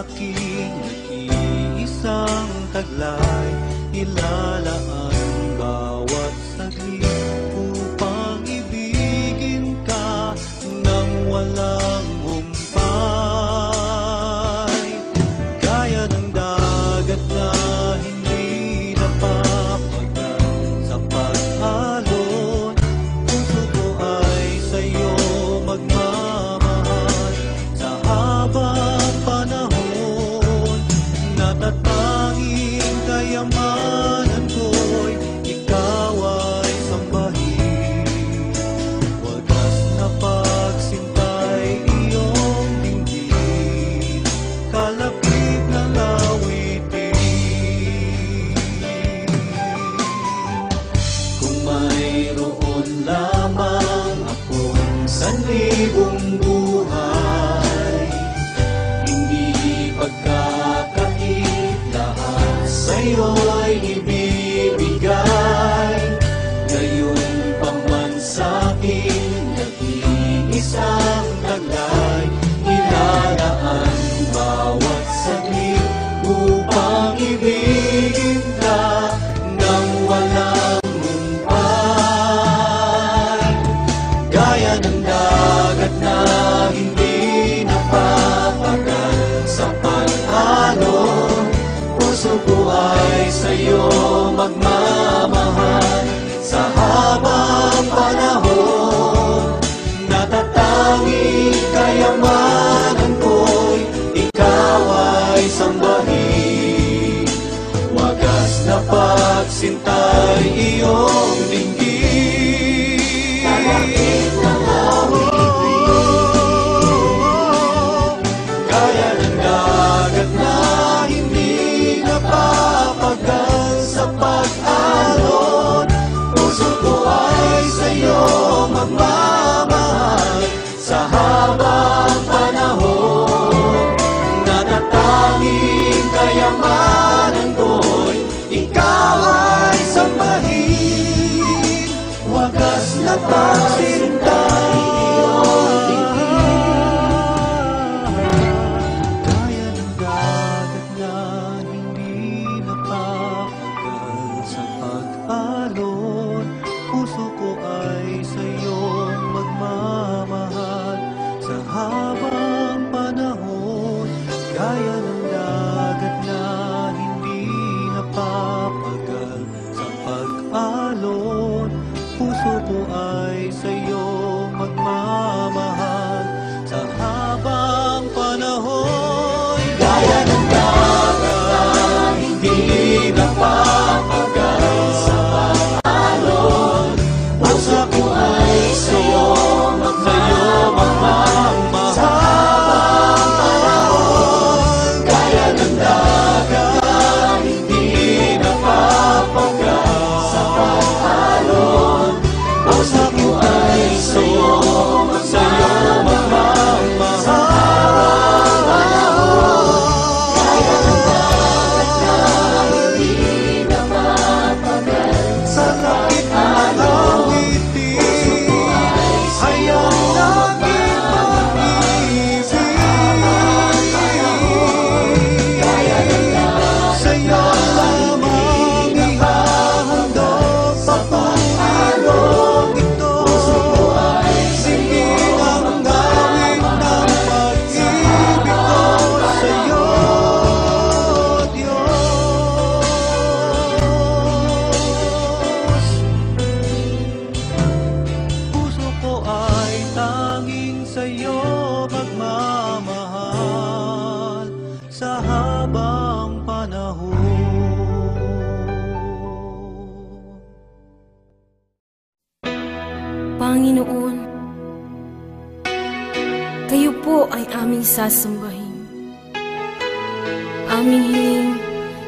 aking nag-iisang taglay. Ilalaan bawat saglit upang ibigin ka nang walang humpay. Gaya ng dagat na hindi napapagal sa pag-alon, puso ko ay sa'yo magmamahal. Sa habang panahon, natatanging kayamanan ko'y ikaw ay sambahin. Wagas na pagsintay iyong dinggin, kalapit ng awitin. Kung mayroon lamang akong sanlibong buhay, hindi pagkakait lahat sa'yo'y ibibigay. Ngayon pa man sa'kin nag-iisang taglay. Ilalaan bawat saglit upang ibigin ka nang walang humpay. Gaya ng dagat na hindi napapagal sa pag-alon, puso ko ay sa'yo magmamahal. Sa habang panahon, natatanging kayamanan ko'y ikaw ay sambahin. Wagas na pagsintay iyong dinggin, kalapit ng awitin. Gaya ng dagat na hindi napapagal sa pag-alon, puso ko ay sa'yo magmamahal. Sa habang panahon, natatanging kayamanan ko'y ikaw ay sambahin. Wagas na pagsintay iyong dinggin, gaya ng dagat na hindi napapagal sa pag-alon, puso ko ay sa'yo magmamahal. Sa habang panahon, gaya ng dagat na hindi napapagal sa pag-alon, puso ko ay sa'yo magmamahal. Sa habang panahon, gaya ng dagat na hindi napapagal sa pag-alon, puso ko ay sa'yo magmamahal. Sa habang panahon, gaya ng dagat na hindi napapagal sa pag-alon, puso ko ay sa'yo magmamahal. Sa habang panahon, gaya ng dagat na hindi napapagal sa kapit ng awitin, hayang laging mag-ibig. Sa'yo lamang ihahandog sa pag-alon ito. Singin ang gawin ng pag-ibig ko sa'yo, Diyos. Puso ko ay tanging sa'yo magmamahal sa habang panahon. Panginoon, kayo po ay aming sasambahin. Aming hiling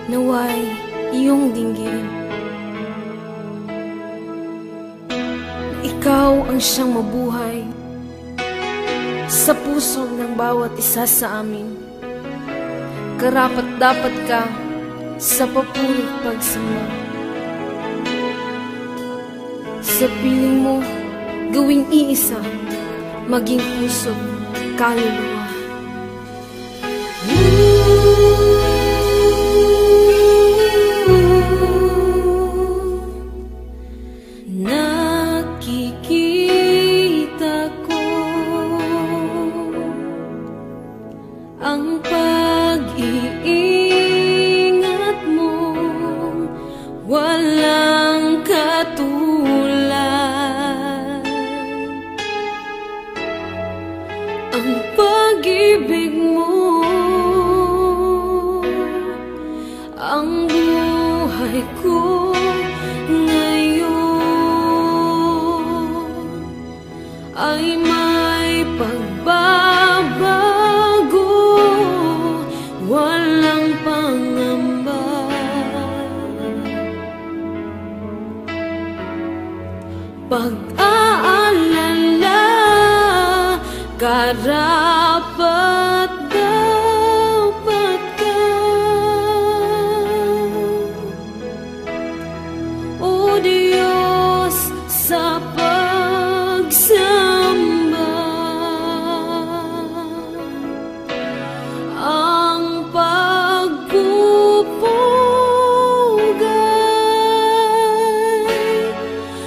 naway iyong dinggin. Ikaw ang siyang mabuhay sa puso ng bawat isa sa amin. Karapat-dapat ka sa papurit pagsamba. Sa piling mo, gawing iisa, maging puso, kaluluwa. ang pag-iingat mo walang katulad. Ang pag-ibig mo ang buhay ko ngayon ay may pagbabago, walang pangamba. Pag-aalala, karapat dapat ka. O Diyos, sa pagsamba, ang pagpupugay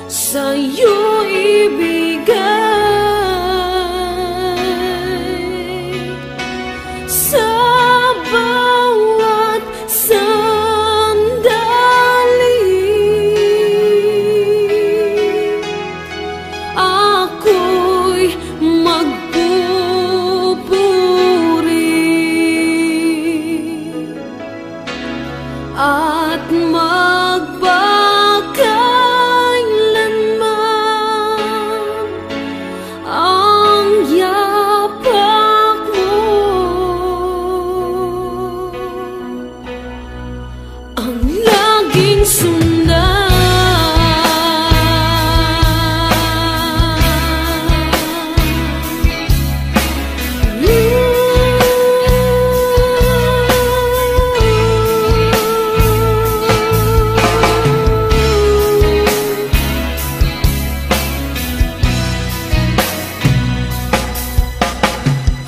sa'yo ibigay sa bawat sandali. Ako'y magpupuri at magpakailanman ang yapak mo ang laging sundan.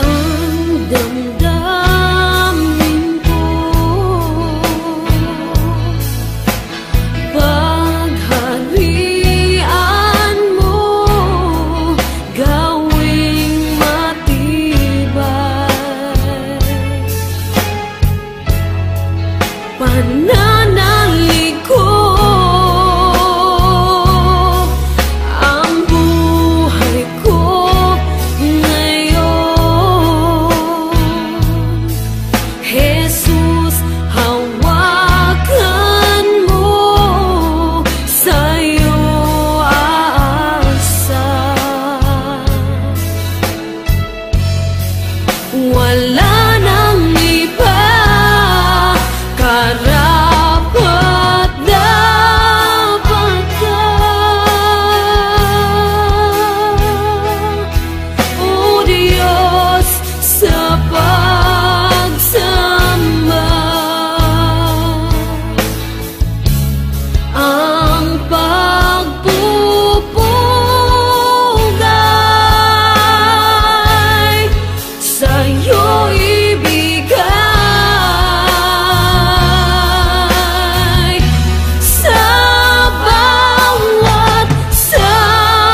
Ang damdamin ko pagharian mo gawing matibay. Pananalig ko ang buhay ko ngayon. Jesus, hawakan mo, sa'yo aasa. Wala nang iba, karapat dapat ka. O Diyos, sa pagsamba, ang pagpupugay sa'yo ibigay sa bawat sandali.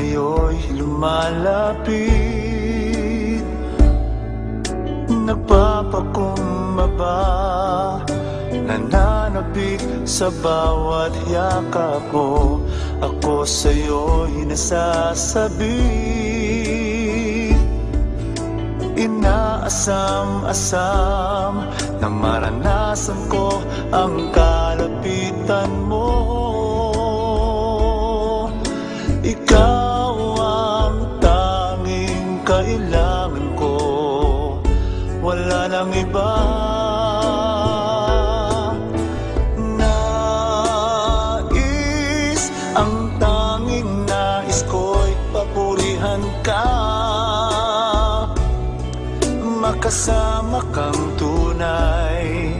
ngayon'y lumalapit, nagpapakumbaba, nananabik sa bawat yakap mo. Ako sa'yo'y nasasabi, inaasam-asam na maranasan ko ang kalapitan mo. Ikaw ang tanging kailangan ko, wala nang iba. Nais, ang tanging nais ko'y papurihan ka, makasama kang tunay.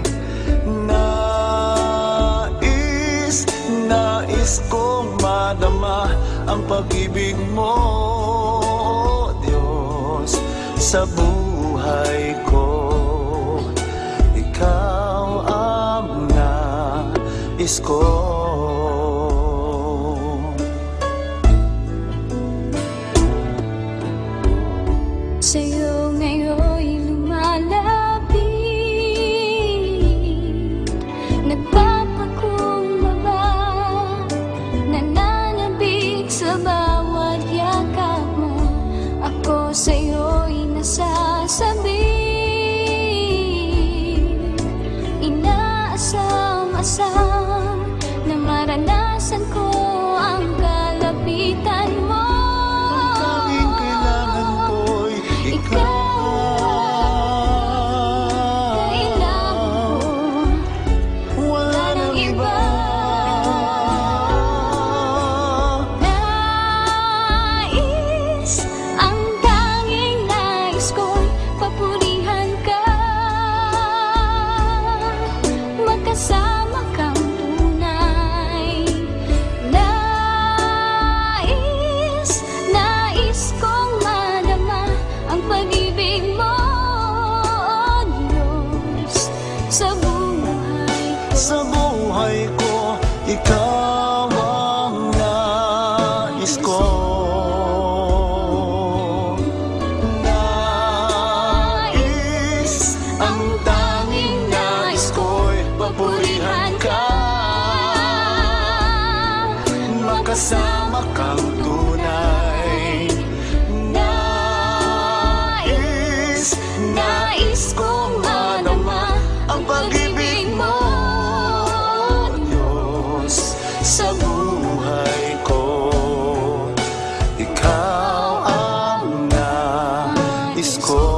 Nais, nais kong madama ang pag-ibig mo, Diyos, sa buhay ko. Ikaw ang nais ko. Sa'yo ngayon'y lumalapit, nagpapakumbaba, nananabik sa bawat yakap mo. Ako sa'yo'y nasasabi, inaasam-asam na maranasan ko ang kalapitan mo. Kasama kang tunay. Nais, nais kong madama ang pag-ibig mo, Diyos, sa buhay ko. Sa buhay ko, ikaw ang nais ko. Nais, ang tanging nais ko'y papurihan ka, makasama kang tunay. Nais, nais kong madama ang pag-ibig mo, Diyos, sa buhay ko. Ikaw ang nais ko.